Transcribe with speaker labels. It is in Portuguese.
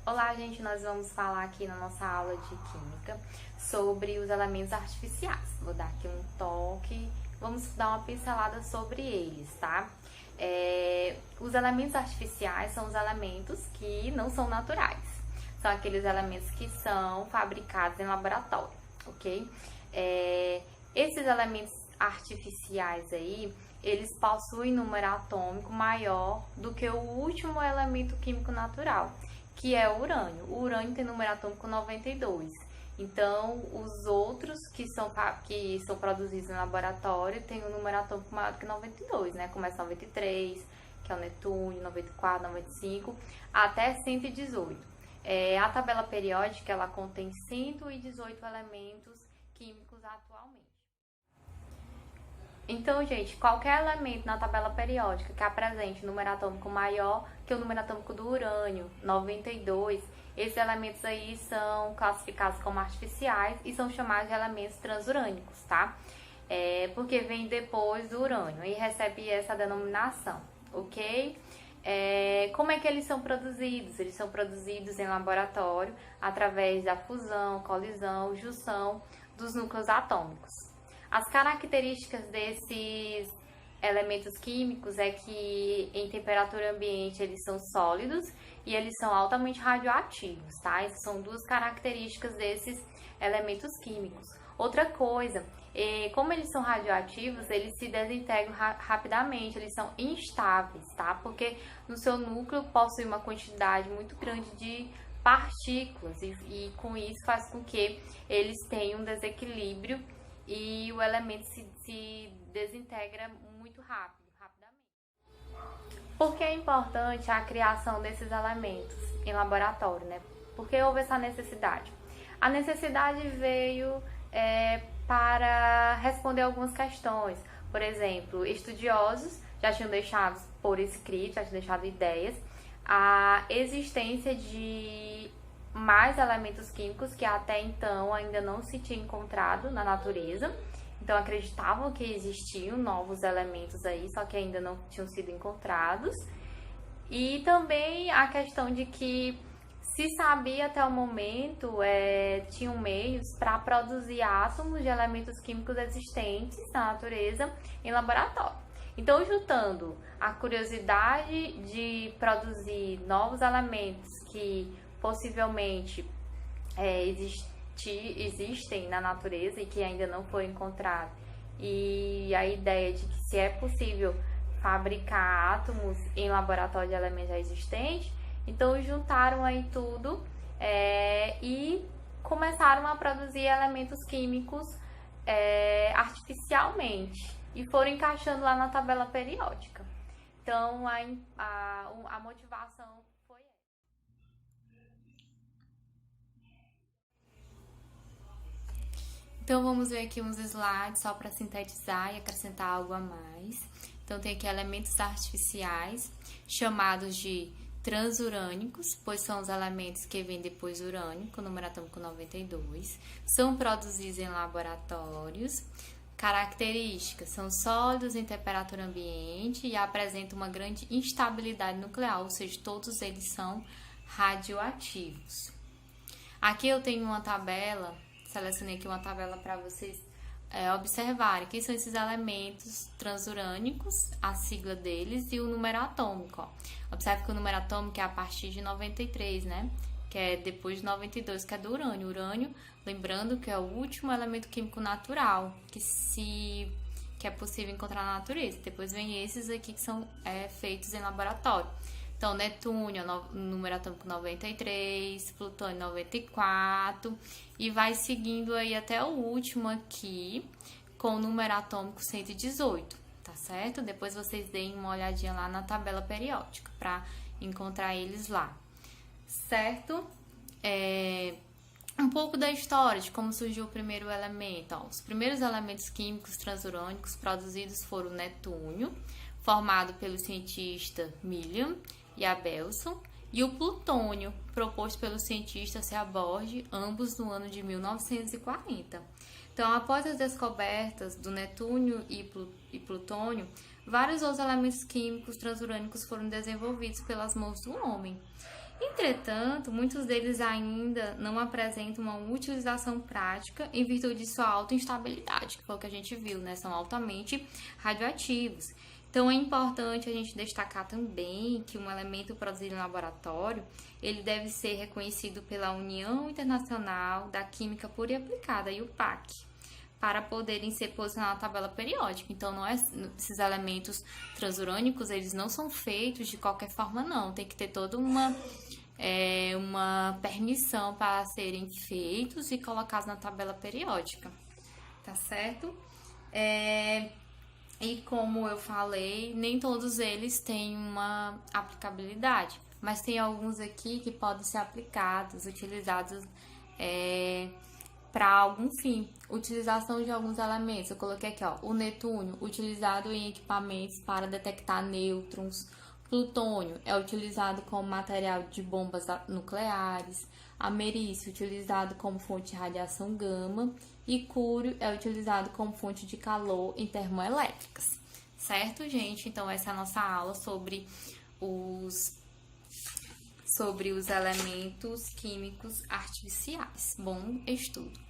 Speaker 1: Olá, gente, nós vamos falar aqui na nossa aula de Química sobre os elementos artificiais. Vou dar aqui um toque, vamos dar uma pincelada sobre eles, tá? Os elementos artificiais são os elementos que não são naturais. São aqueles elementos que são fabricados em laboratório, ok? Esses elementos artificiais aí, eles possuem número atômico maior do que o último elemento químico natural, que é o urânio. O urânio tem número atômico 92. Então, os outros que são produzidos em laboratório têm um número atômico maior do que 92, né? Começa 93, que é o netúnio, 94, 95, até 118. A tabela periódica, ela contém 118 elementos químicos atualmente. Então, gente, qualquer elemento na tabela periódica que apresente um número atômico maior que o número atômico do urânio, 92, esses elementos aí são classificados como artificiais e são chamados de elementos transurânicos, tá? Porque vem depois do urânio e recebe essa denominação, ok? Como é que eles são produzidos? Eles são produzidos em laboratório através da fusão, colisão, junção dos núcleos atômicos. As características desses elementos químicos é que em temperatura ambiente eles são sólidos e eles são altamente radioativos, tá? Essas são duas características desses elementos químicos. Outra coisa, como eles são radioativos, eles se desintegram rapidamente, eles são instáveis, tá? Porque no seu núcleo possui uma quantidade muito grande de partículas e com isso faz com que eles tenham um desequilíbrio e o elemento se desintegra muito rapidamente. Por que é importante a criação desses elementos em laboratório, né? Por que houve essa necessidade? A necessidade veio para responder algumas questões. Por exemplo, estudiosos já tinham deixado por escrito, já tinham deixado ideias, a existência de mais elementos químicos que até então ainda não se tinha encontrado na natureza. Então acreditavam que existiam novos elementos aí, só que ainda não tinham sido encontrados. E também a questão de que se sabia até o momento, tinham meios para produzir átomos de elementos químicos existentes na natureza em laboratório. Então, juntando a curiosidade de produzir novos elementos que possivelmente existem na natureza e que ainda não foi encontrado, e a ideia de que se é possível fabricar átomos em laboratório de elementos já existentes, então juntaram aí tudo e começaram a produzir elementos químicos artificialmente e foram encaixando lá na tabela periódica. Então a motivação foi essa. Então, vamos ver aqui uns slides só para sintetizar e acrescentar algo a mais. Então, tem aqui elementos artificiais, chamados de transurânicos, pois são os elementos que vêm depois do urânio, com o número atômico 92. São produzidos em laboratórios. Características: são sólidos em temperatura ambiente e apresentam uma grande instabilidade nuclear, ou seja, todos eles são radioativos. Aqui eu tenho uma tabela. Selecionei aqui uma tabela para vocês observarem que são esses elementos transurânicos, a sigla deles e o número atômico. Ó. Observe que o número atômico é a partir de 93, né? Que é depois de 92, que é do urânio. Urânio, lembrando que é o último elemento químico natural que é possível encontrar na natureza. Depois vem esses aqui que são feitos em laboratório. Então, netúnio, número atômico 93, plutônio 94, e vai seguindo aí até o último aqui, com o número atômico 118, tá certo? Depois vocês deem uma olhadinha lá na tabela periódica para encontrar eles lá, certo? Um pouco da história de como surgiu o primeiro elemento. Ó, os primeiros elementos químicos transurânicos produzidos foram o netúnio, formado pelo cientista William e Abelson, e o plutônio, proposto pelo cientista Seaborg, ambos no ano de 1940. Então, após as descobertas do netúnio e plutônio, vários outros elementos químicos transurânicos foram desenvolvidos pelas mãos do homem. Entretanto, muitos deles ainda não apresentam uma utilização prática em virtude de sua alta instabilidade, que foi o que a gente viu, né? São altamente radioativos. Então, é importante a gente destacar também que um elemento produzido em laboratório, ele deve ser reconhecido pela União Internacional da Química Pura e Aplicada, e o PAC, para poderem ser posicionados na tabela periódica. Então, esses elementos transurânicos, eles não são feitos de qualquer forma, não. Tem que ter toda uma permissão para serem feitos e colocados na tabela periódica, tá certo? E como eu falei, nem todos eles têm uma aplicabilidade, mas tem alguns aqui que podem ser aplicados, utilizados para algum fim. Utilização de alguns elementos. Eu coloquei aqui, ó, o netúnio, utilizado em equipamentos para detectar nêutrons. Plutônio é utilizado como material de bombas nucleares. Americium, utilizado como fonte de radiação gama. E cúrio é utilizado como fonte de calor em termoelétricas. Certo, gente? Então, essa é a nossa aula sobre os elementos químicos artificiais. Bom estudo!